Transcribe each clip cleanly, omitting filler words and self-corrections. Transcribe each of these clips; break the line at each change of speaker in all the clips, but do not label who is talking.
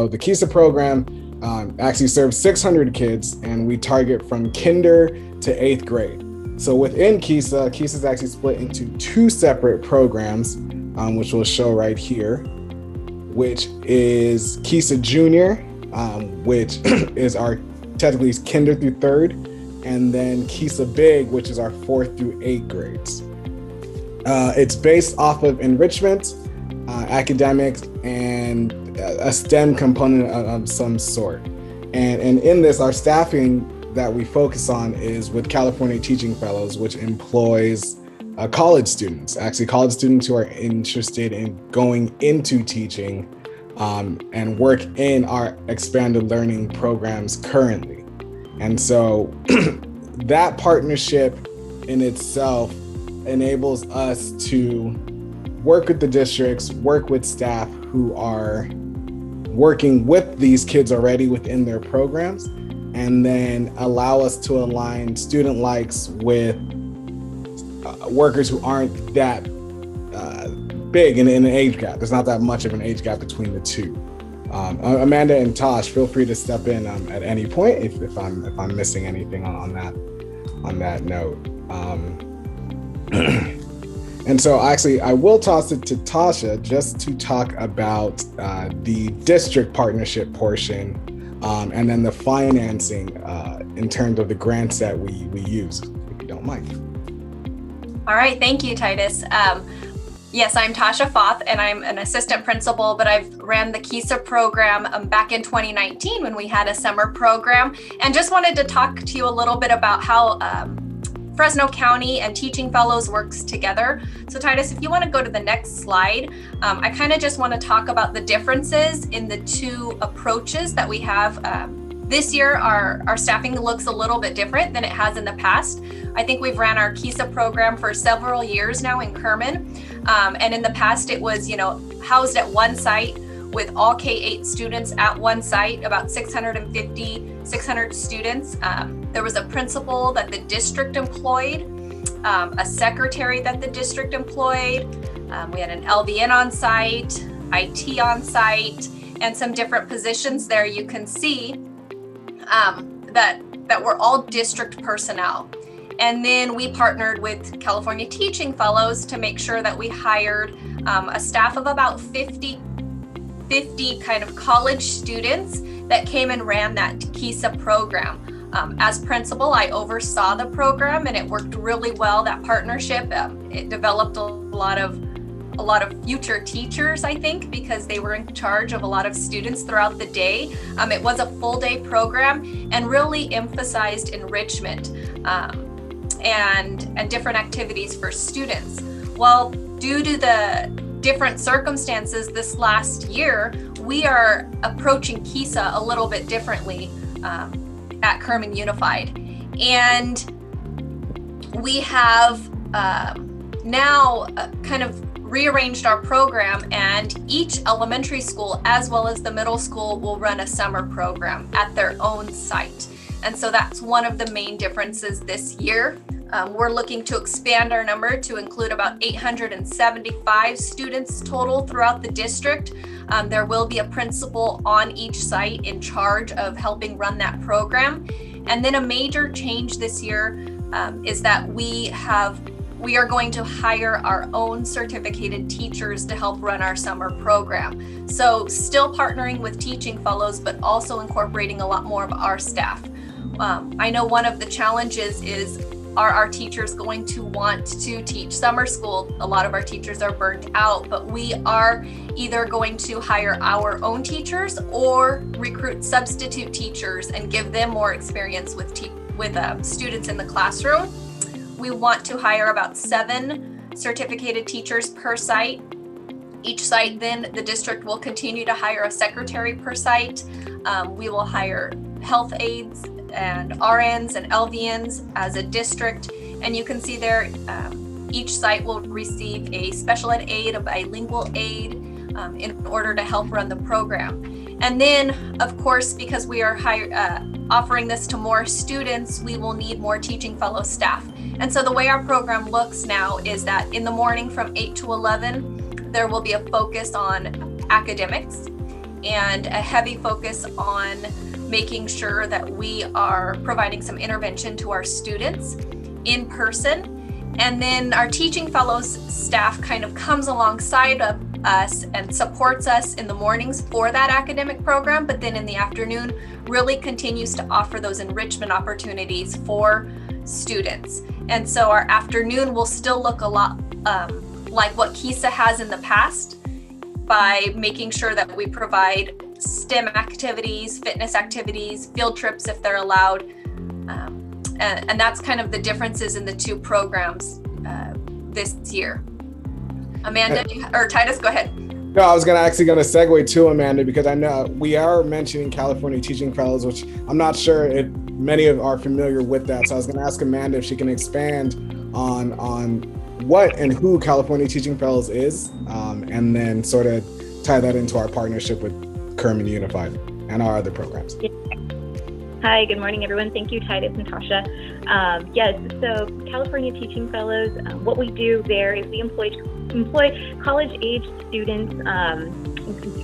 so the KISA program actually serves 600 kids, and we target from kinder to 8th grade. So within KISA is actually split into 2 separate programs, which we'll show right here, which is KISA Junior, which is our technically kinder through 3rd, and then KISA Big, which is our 4th through 8th grades. It's based off of enrichment, academics, and a STEM component of some sort. And in this, our staffing that we focus on is with California Teaching Fellows, which employs college students who are interested in going into teaching and work in our expanded learning programs currently. And so that partnership in itself enables us to work with the districts, work with staff who are working with these kids already within their programs, and then allow us to align student likes with workers who aren't that big in an age gap. There's not that much of an age gap between the two. Amanda and Tosh, feel free to step in at any point if I'm missing anything on that note. And so actually, I will toss it to Toshia just to talk about the district partnership portion, and then the financing in terms of the grants that we use, if you don't mind.
All right, thank you, Titus. Yes, I'm Toshia Foth, and I'm an assistant principal, but I've ran the KISA program back in 2019 when we had a summer program, and just wanted to talk to you a little bit about how Fresno County and Teaching Fellows works together. So Titus, if you want to go to the next slide, I kind of just want to talk about the differences in the 2 approaches that we have. This year, our staffing looks a little bit different than it has in the past. I think we've ran our KISA program for several years now in Kerman. And in the past, it was, housed at one site with all K-8 students at one site, about 600 students. There was a principal that the district employed, a secretary that the district employed. We had an LVN on site, IT on site, and some different positions there. You can see that were all district personnel. And then we partnered with California Teaching Fellows to make sure that we hired a staff of about 50 kind of college students that came and ran that KISA program. As principal, I oversaw the program, and it worked really well. That partnership, it developed a lot of future teachers, I think, because they were in charge of a lot of students throughout the day. It was a full day program and really emphasized enrichment and different activities for students. Well, due to the different circumstances this last year, we are approaching KISA a little bit differently at Kerman Unified. And we have now kind of rearranged our program, and each elementary school as well as the middle school will run a summer program at their own site. And so that's one of the main differences this year. We're looking to expand our number to include about 875 students total throughout the district. There will be a principal on each site in charge of helping run that program. And then a major change this year is that we are going to hire our own certificated teachers to help run our summer program. So still partnering with Teaching Fellows, but also incorporating a lot more of our staff. I know one of the challenges is, are our teachers going to want to teach summer school? A lot of our teachers are burnt out, but we are either going to hire our own teachers or recruit substitute teachers and give them more experience with students in the classroom. We want to hire about 7 certificated teachers per site. Each site, then the district will continue to hire a secretary per site. We will hire health aides and RNs and LVNs as a district. And you can see there, each site will receive a special ed aide, a bilingual aide, in order to help run the program. And then, of course, because we are offering this to more students, we will need more Teaching Fellow staff. And so the way our program looks now is that in the morning from 8 to 11, there will be a focus on academics. and a heavy focus on making sure that we are providing some intervention to our students in person. And then our teaching fellows staff kind of comes alongside of us and supports us in the mornings for that academic program, but then in the afternoon really continues to offer those enrichment opportunities for students. And so our afternoon will still look a lot like what KISA has in the past, by making sure that we provide STEM activities, fitness activities, field trips if they're allowed. And that's kind of the differences in the two programs this year. Amanda, or Titus, go ahead.
No, I was actually going to segue to Amanda, because I know we are mentioning California Teaching Fellows, which I'm not sure if many of are familiar with that. So I was going to ask Amanda if she can expand on what and who California Teaching Fellows is, and then sort of tie that into our partnership with Kerman Unified and our other programs.
Hi, good morning, everyone. Thank you, Titus and Toshia. Yes, so California Teaching Fellows, what we do there is we employ college-age students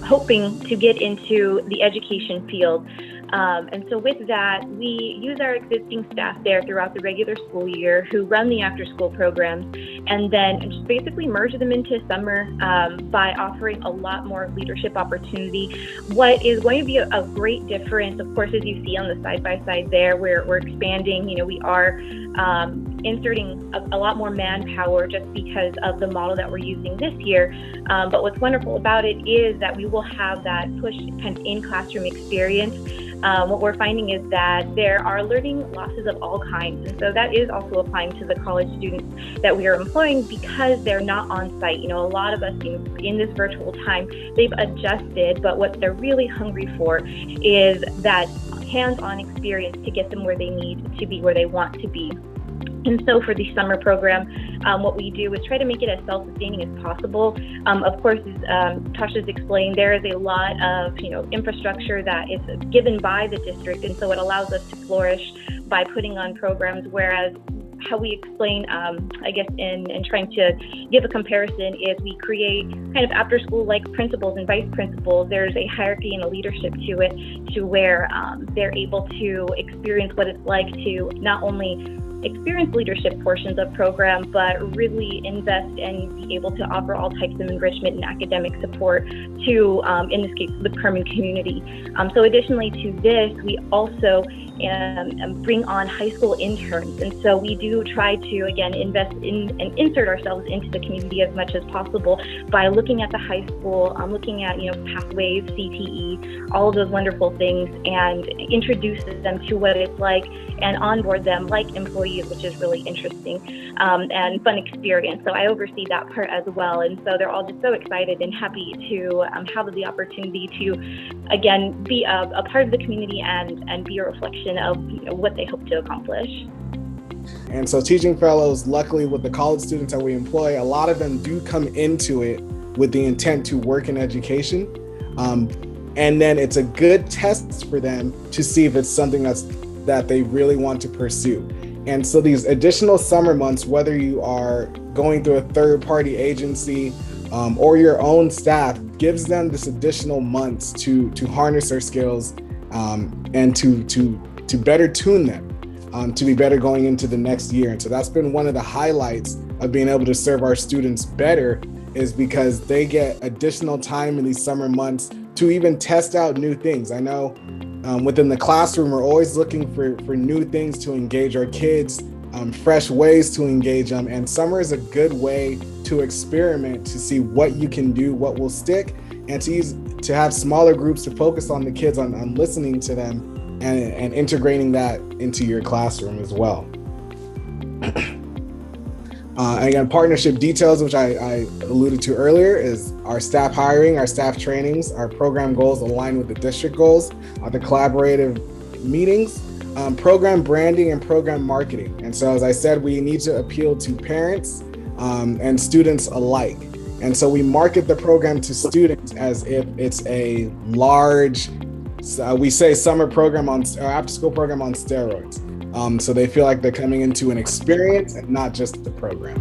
hoping to get into the education field. And so with that, we use our existing staff there throughout the regular school year who run the after-school programs, and then just basically merge them into summer by offering a lot more leadership opportunity. What is going to be a great difference, of course, as you see on the side-by-side there, we're expanding, we are inserting a lot more manpower just because of the model that we're using this year. But what's wonderful about it is that we will have that push kind of in-classroom experience. What we're finding is that there are learning losses of all kinds. And so that is also applying to the college students that we are employing because they're not on site. A lot of us in this virtual time, they've adjusted, but what they're really hungry for is that hands-on experience to get them where they need to be, where they want to be. And so for the summer program, what we do is try to make it as self-sustaining as possible. Of course, as Tasha's explained, there is a lot of infrastructure that is given by the district, and so it allows us to flourish by putting on programs, whereas how we explain, I guess, in trying to give a comparison is we create kind of after school like principals and vice principals. There's a hierarchy and a leadership to it, to where they're able to experience what it's like to not only experience leadership portions of program, but really invest and be able to offer all types of enrichment and academic support to, in this case, the Kerman community. So additionally to this, we also bring on high school interns. And so we do try to, again, invest in and insert ourselves into the community as much as possible by looking at the high school, looking at, pathways, CTE, all of those wonderful things, and introduce them to what it's like and onboard them like employees, which is really interesting and fun experience. So I oversee that part as well. And so they're all just so excited and happy to have the opportunity to, again, be a part of the community and be a reflection of what they hope to accomplish.
And so teaching fellows, luckily with the college students that we employ, a lot of them do come into it with the intent to work in education. And then it's a good test for them to see if it's something that they really want to pursue. And so these additional summer months, whether you are going through a third-party agency or your own staff, gives them this additional months to harness their skills and to better tune them, to be better going into the next year. And so that's been one of the highlights of being able to serve our students better, is because they get additional time in these summer months to even test out new things. I know within the classroom, we're always looking for new things to engage our kids, fresh ways to engage them. And summer is a good way to experiment, to see what you can do, what will stick, and to have smaller groups to focus on the kids, on listening to them and integrating that into your classroom as well. Again, partnership details, which I alluded to earlier, is our staff hiring, our staff trainings, our program goals align with the district goals, the collaborative meetings, program branding, and program marketing. And so, as I said, we need to appeal to parents and students alike. And so we market the program to students as if it's a large, we say summer program or after school program on steroids. So they feel like they're coming into an experience and not just the program.